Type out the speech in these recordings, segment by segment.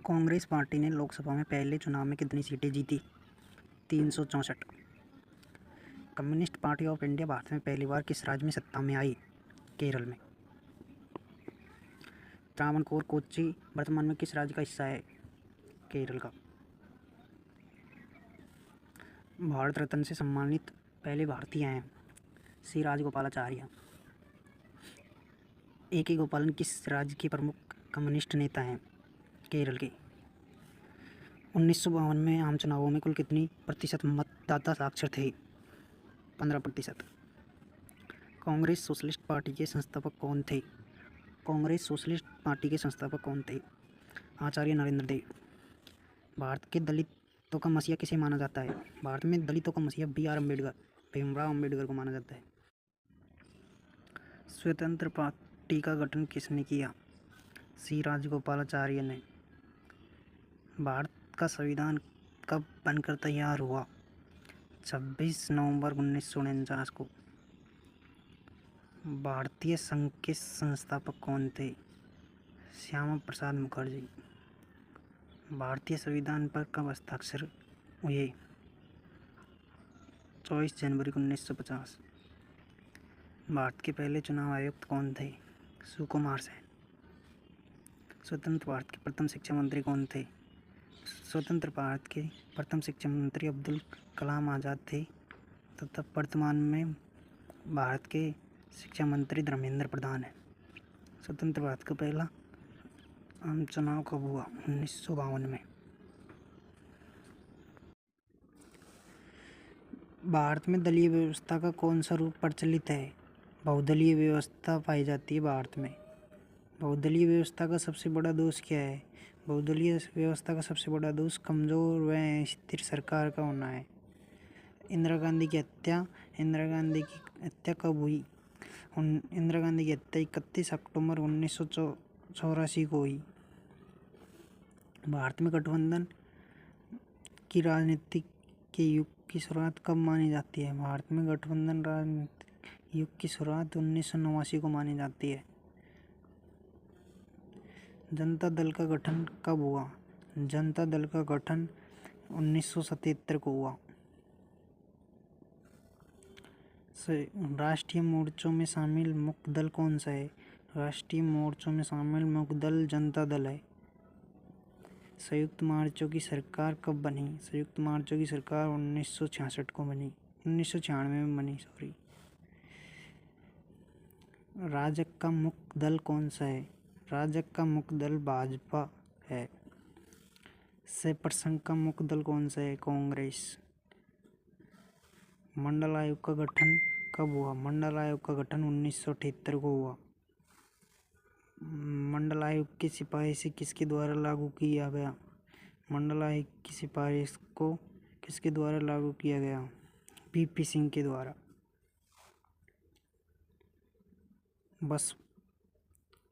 Congress party ने लोकसभा में पहले चुनाव में कितनी सीटें जीती? 364। Communist party of India Bharat में पहली बार किस राज्य में सत्ता में आई? केरल में। त्रावणकोर कोच्चि वर्तमान में किस राज्य का हिस्सा है? केरल का। भारत रत्न से सम्मानित पहले भारतीय हैं सी राजगोपालाचार्य। ए के गोपालन किस राज्य के प्रमुख कम्युनिस्ट नेता हैं? केरल के। 1952 में आम चुनावों में कुल कितनी प्रतिशत मतदाता साक्षर थे? 15%। कांग्रेस सोशलिस्ट पार्टी के संस्थापक कौन थे? कांग्रेस सोशलिस्ट पार्टी के संस्थापक कौन थे? आचार्य नरेंद्र देव। भारत के दलितों का मसीहा किसे माना जाता है? भारत में दलितों का मसीहा BR अम्बेडकर, भीमराव अम्बेडकर को माना जाता है। स्वतंत्र पार्टी का गठन किसने किया? सी राजगोपालाचार्य ने। भारत का संविधान कब बनकर तैयार हुआ? 26 नवंबर 1949 को। भारतीय संघ के संस्थापक कौन थे? श्यामा प्रसाद मुखर्जी। भारतीय संविधान पर कब हस्ताक्षर हुए? 24 जनवरी 1950। भारत के पहले चुनाव आयुक्त कौन थे? सुकुमार सेन। स्वतंत्र भारत के प्रथम शिक्षा मंत्री कौन थे? स्वतंत्र भारत के प्रथम शिक्षा मंत्री अब्दुल कलाम आज़ाद थे तथा वर्तमान में भारत के शिक्षा मंत्री धर्मेंद्र प्रधान हैं। स्वतंत्र भारत का पहला आम चुनाव कब हुआ? 1952 में। भारत में दलीय व्यवस्था का कौन सा रूप प्रचलित है? बहुदलीय व्यवस्था पाई जाती है भारत में। बहुदलीय व्यवस्था का सबसे बड़ा दोष क्या है? बहुदलीय व्यवस्था का सबसे बड़ा दोष कमजोर व स्थिर सरकार का होना है। इंदिरा गांधी की हत्या कब हुई? इंदिरा गांधी की हत्या 31 अक्टूबर 1984 को हुई। भारत में गठबंधन की राजनीति के युग की शुरुआत कब मानी जाती है? भारत में गठबंधन राजनीतिक युग की शुरुआत 1989 को मानी जाती है। जनता दल का गठन कब हुआ? जनता दल का गठन 1977 को हुआ। राष्ट्रीय मोर्चों में शामिल मुख्य दल कौन सा है? राष्ट्रीय मोर्चों में शामिल मुख्य दल जनता दल है। संयुक्त मोर्चों की सरकार कब बनी? संयुक्त मोर्चों की सरकार 1966 को बनी, 1996 में बनी, सॉरी। राजग का मुख्य दल कौन सा है? राजग का मुख्य दल भाजपा है। प्रसंघ का मुख्य दल कौन सा है? कांग्रेस। मंडल आयोग का गठन कब हुआ? मंडल आयोग का गठन 1978 को हुआ। मंडल आयोग की सिफारिश किसके द्वारा लागू किया गया? मंडल आयोग की सिफारिश को किसके द्वारा लागू किया गया? VP सिंह के द्वारा।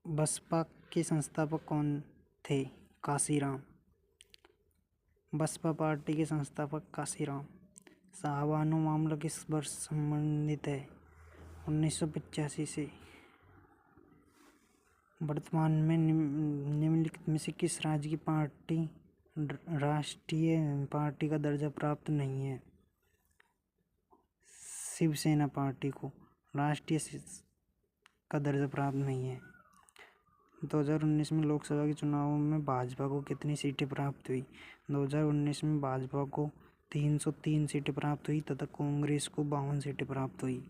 बसपा के संस्थापक कौन थे? काशीराम। बसपा पार्टी के संस्थापक काशीराम। शाहबानो मामला किस वर्ष संबंधित है? 1985 से। वर्तमान में निम्नलिखित में से किस राज्य की पार्टी राष्ट्रीय पार्टी का दर्जा प्राप्त नहीं है? शिवसेना पार्टी को राष्ट्रीय का दर्जा प्राप्त नहीं है। 2019 में लोकसभा के चुनावों में भाजपा को कितनी सीटें प्राप्त हुई? 2019 में भाजपा को 303 सीटें प्राप्त हुई तथा कांग्रेस को 52 सीटें प्राप्त हुई।